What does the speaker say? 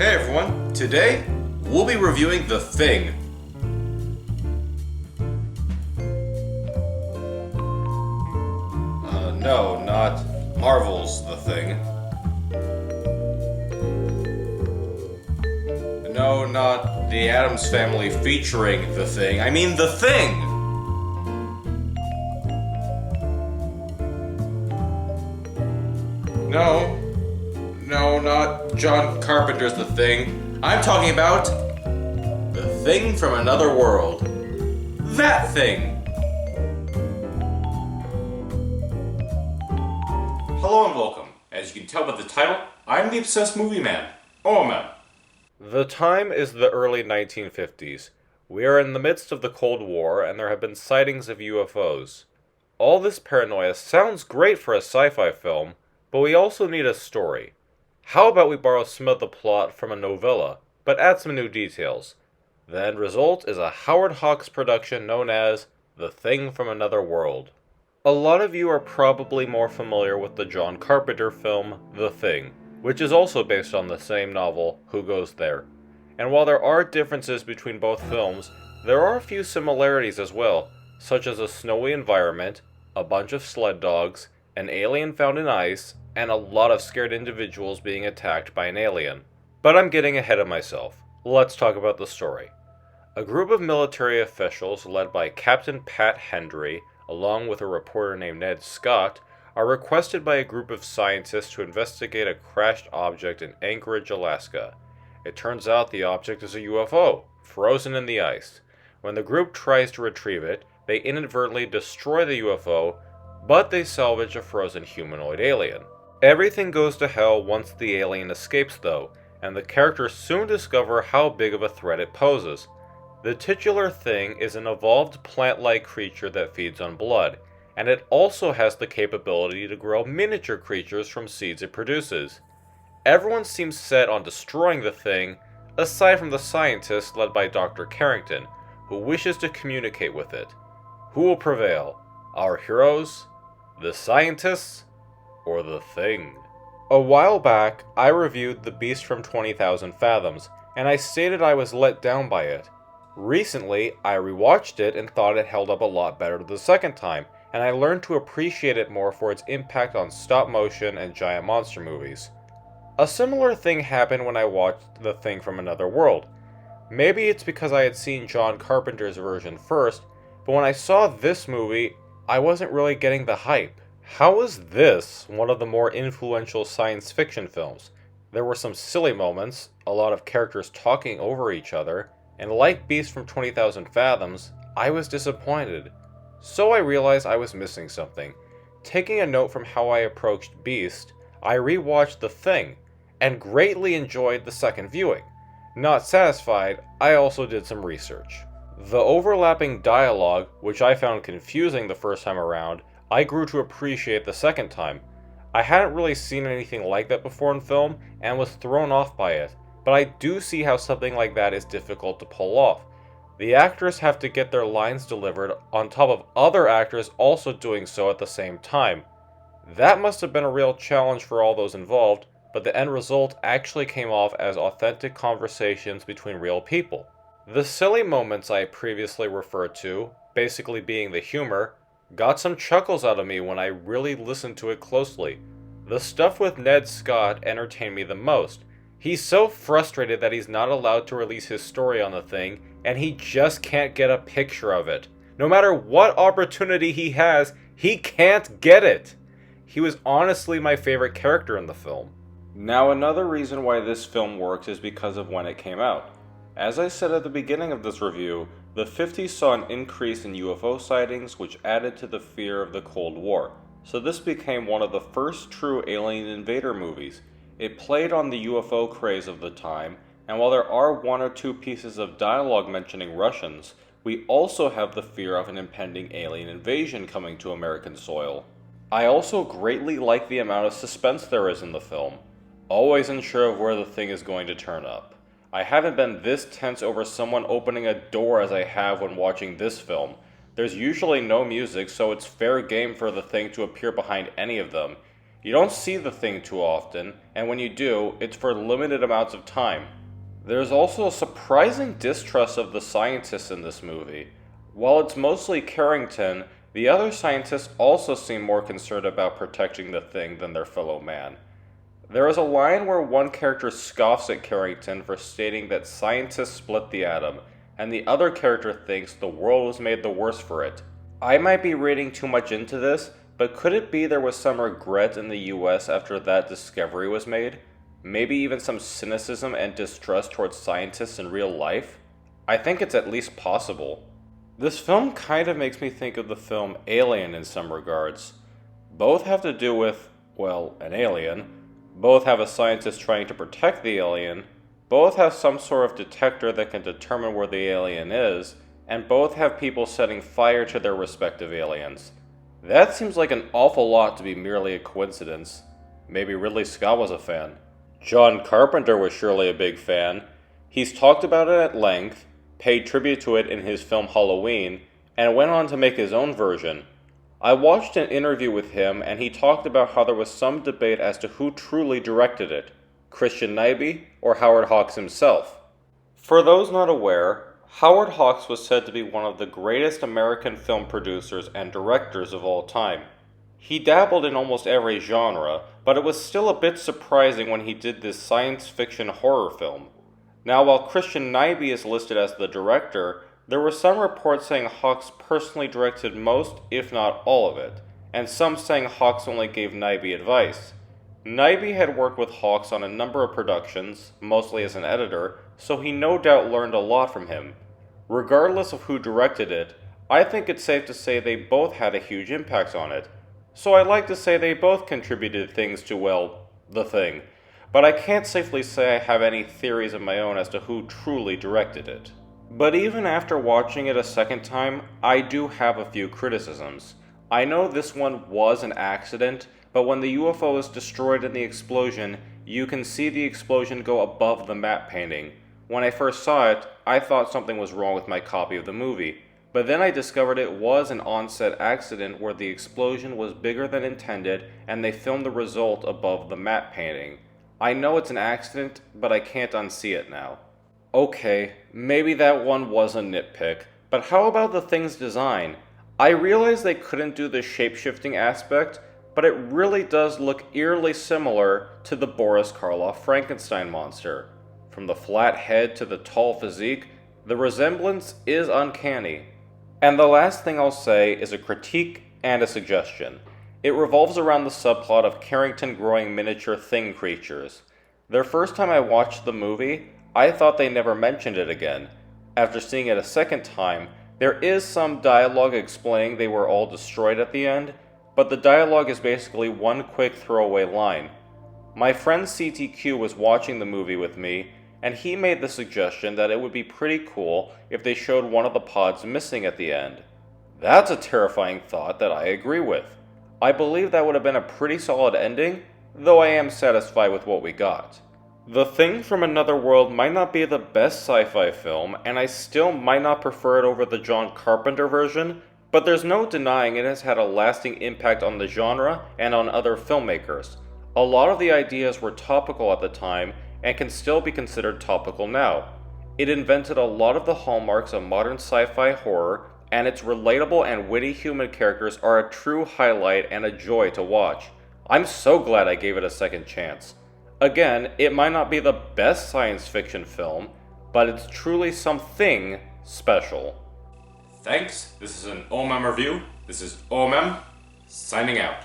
Hey everyone, today we'll be reviewing The Thing. No, not Marvel's The Thing. No, not the Addams Family featuring The Thing. I mean The Thing! No, not John Carpenter's The Thing. I'm talking about The Thing from Another World. That thing! Hello and welcome. As you can tell by the title, I'm the Obsessed Movie Man, O.M.M. The time is the early 1950s. We are in the midst of the Cold War, and there have been sightings of UFOs. All this paranoia sounds great for a sci-fi film, but we also need a story. How about we borrow some of the plot from a novella, but add some new details? The end result is a Howard Hawks production known as The Thing from Another World. A lot of you are probably more familiar with the John Carpenter film The Thing, which is also based on the same novel, Who Goes There? And while there are differences between both films, there are a few similarities as well, such as a snowy environment, a bunch of sled dogs, an alien found in ice, and a lot of scared individuals being attacked by an alien. But I'm getting ahead of myself. Let's talk about the story. A group of military officials led by Captain Pat Hendry, along with a reporter named Ned Scott, are requested by a group of scientists to investigate a crashed object in Anchorage, Alaska. It turns out the object is a UFO, frozen in the ice. When the group tries to retrieve it, they inadvertently destroy the UFO, but they salvage a frozen humanoid alien. Everything goes to hell once the alien escapes though, and the characters soon discover how big of a threat it poses. The titular thing is an evolved plant-like creature that feeds on blood, and it also has the capability to grow miniature creatures from seeds it produces. Everyone seems set on destroying the thing, aside from the scientist led by Dr. Carrington, who wishes to communicate with it. Who will prevail? Our heroes? The scientists? Or the thing? A while back, I reviewed The Beast from 20,000 Fathoms, and I stated I was let down by it. Recently, I rewatched it and thought it held up a lot better the second time, and I learned to appreciate it more for its impact on stop motion and giant monster movies. A similar thing happened when I watched The Thing from Another World. Maybe it's because I had seen John Carpenter's version first, but when I saw this movie, I wasn't really getting the hype. How is this one of the more influential science fiction films? There were some silly moments, a lot of characters talking over each other, and like Beast from 20,000 Fathoms, I was disappointed. So I realized I was missing something. Taking a note from how I approached Beast, I rewatched The Thing, and greatly enjoyed the second viewing. Not satisfied, I also did some research. The overlapping dialogue, which I found confusing the first time around, I grew to appreciate the second time. I hadn't really seen anything like that before in film, and was thrown off by it, but I do see how something like that is difficult to pull off. The actors have to get their lines delivered on top of other actors also doing so at the same time. That must have been a real challenge for all those involved, but the end result actually came off as authentic conversations between real people. The silly moments I previously referred to, basically being the humor, got some chuckles out of me when I really listened to it closely. The stuff with Ned Scott entertained me the most. He's so frustrated that he's not allowed to release his story on the thing, and he just can't get a picture of it. No matter what opportunity he has, he can't get it. He was honestly my favorite character in the film. Now, another reason why this film works is because of when it came out. As I said at the beginning of this review, the 50s saw an increase in UFO sightings, which added to the fear of the Cold War. So this became one of the first true alien invader movies. It played on the UFO craze of the time, and while there are one or two pieces of dialogue mentioning Russians, we also have the fear of an impending alien invasion coming to American soil. I also greatly like the amount of suspense there is in the film, always unsure of where the thing is going to turn up. I haven't been this tense over someone opening a door as I have when watching this film. There's usually no music, so it's fair game for the thing to appear behind any of them. You don't see the thing too often, and when you do, it's for limited amounts of time. There's also a surprising distrust of the scientists in this movie. While it's mostly Carrington, the other scientists also seem more concerned about protecting the thing than their fellow man. There is a line where one character scoffs at Carrington for stating that scientists split the atom, and the other character thinks the world was made the worse for it. I might be reading too much into this, but could it be there was some regret in the US after that discovery was made? Maybe even some cynicism and distrust towards scientists in real life? I think it's at least possible. This film kind of makes me think of the film Alien in some regards. Both have to do with, well, an alien. Both have a scientist trying to protect the alien. Both have some sort of detector that can determine where the alien is. And both have people setting fire to their respective aliens. That seems like an awful lot to be merely a coincidence. Maybe Ridley Scott was a fan. John Carpenter was surely a big fan. He's talked about it at length, paid tribute to it in his film Halloween, and went on to make his own version. I watched an interview with him, and he talked about how there was some debate as to who truly directed it, Christian Nyby or Howard Hawks himself. For those not aware, Howard Hawks was said to be one of the greatest American film producers and directors of all time. He dabbled in almost every genre, but it was still a bit surprising when he did this science fiction horror film. Now, while Christian Nyby is listed as the director, there were some reports saying Hawks personally directed most, if not all of it, and some saying Hawks only gave Nyby advice. Nyby had worked with Hawks on a number of productions, mostly as an editor, so he no doubt learned a lot from him. Regardless of who directed it, I think it's safe to say they both had a huge impact on it. So I'd like to say they both contributed things to, well, the thing. But I can't safely say I have any theories of my own as to who truly directed it. But even after watching it a second time, I do have a few criticisms. I know this one was an accident, but when the UFO is destroyed in the explosion, you can see the explosion go above the matte painting. When I first saw it, I thought something was wrong with my copy of the movie. But then I discovered it was an on-set accident where the explosion was bigger than intended and they filmed the result above the matte painting. I know it's an accident, but I can't unsee it now. Okay, maybe that one was a nitpick, but how about the thing's design? I realize they couldn't do the shape-shifting aspect, but it really does look eerily similar to the Boris Karloff Frankenstein monster. From the flat head to the tall physique, the resemblance is uncanny. And the last thing I'll say is a critique and a suggestion. It revolves around the subplot of Carrington growing miniature thing creatures. The first time I watched the movie, I thought they never mentioned it again. After seeing it a second time, there is some dialogue explaining they were all destroyed at the end, but the dialogue is basically one quick throwaway line. My friend CTQ was watching the movie with me, and he made the suggestion that it would be pretty cool if they showed one of the pods missing at the end. That's a terrifying thought that I agree with. I believe that would have been a pretty solid ending, though I am satisfied with what we got. The Thing from Another World might not be the best sci-fi film, and I still might not prefer it over the John Carpenter version, but there's no denying it has had a lasting impact on the genre and on other filmmakers. A lot of the ideas were topical at the time, and can still be considered topical now. It invented a lot of the hallmarks of modern sci-fi horror, and its relatable and witty human characters are a true highlight and a joy to watch. I'm so glad I gave it a second chance. Again, it might not be the best science fiction film, but it's truly something special. Thanks, this is an O.M.M review. This is O.M.M, signing out.